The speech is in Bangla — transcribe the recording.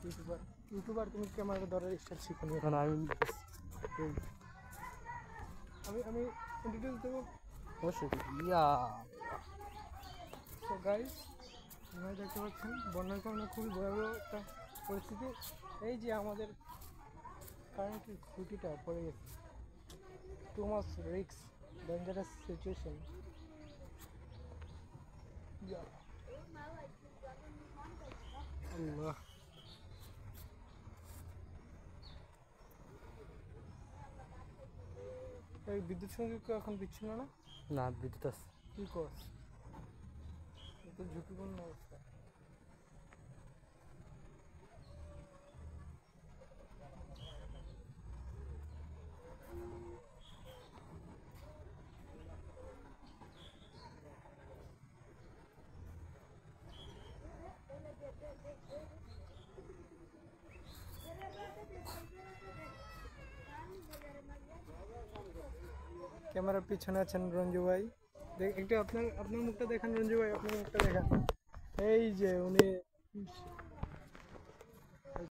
ইউটিউবার ইউটিউবার তুমি ক্যামেরা ধরার স্টাইল শিখো নি এখন আমি আমি আমি ডিটেলস দেবো অবশ্যই ইয়া। তো গাইস আপনারা দেখতে পাচ্ছেন বন্যার কারণে খুবই ভয়াবহ একটা পরিস্থিতি। এই যে আমাদের কারেন্টের খুঁটিটা পড়ে গেছে, too much risk dangerous situation. Allah এই বিদ্যুৎ সংযোগ এখন বিচ্ছিন্ন না? না বিদ্যুৎ আছে। কী কর এত ঝুঁকিপূর্ণ অবস্থা। ক্যামেরার পিছনে আছেন রঞ্জু ভাই, একটু আপনার আপনার মুখটা দেখান রঞ্জু ভাই, আপনার মুখটা দেখান। এই যে উনি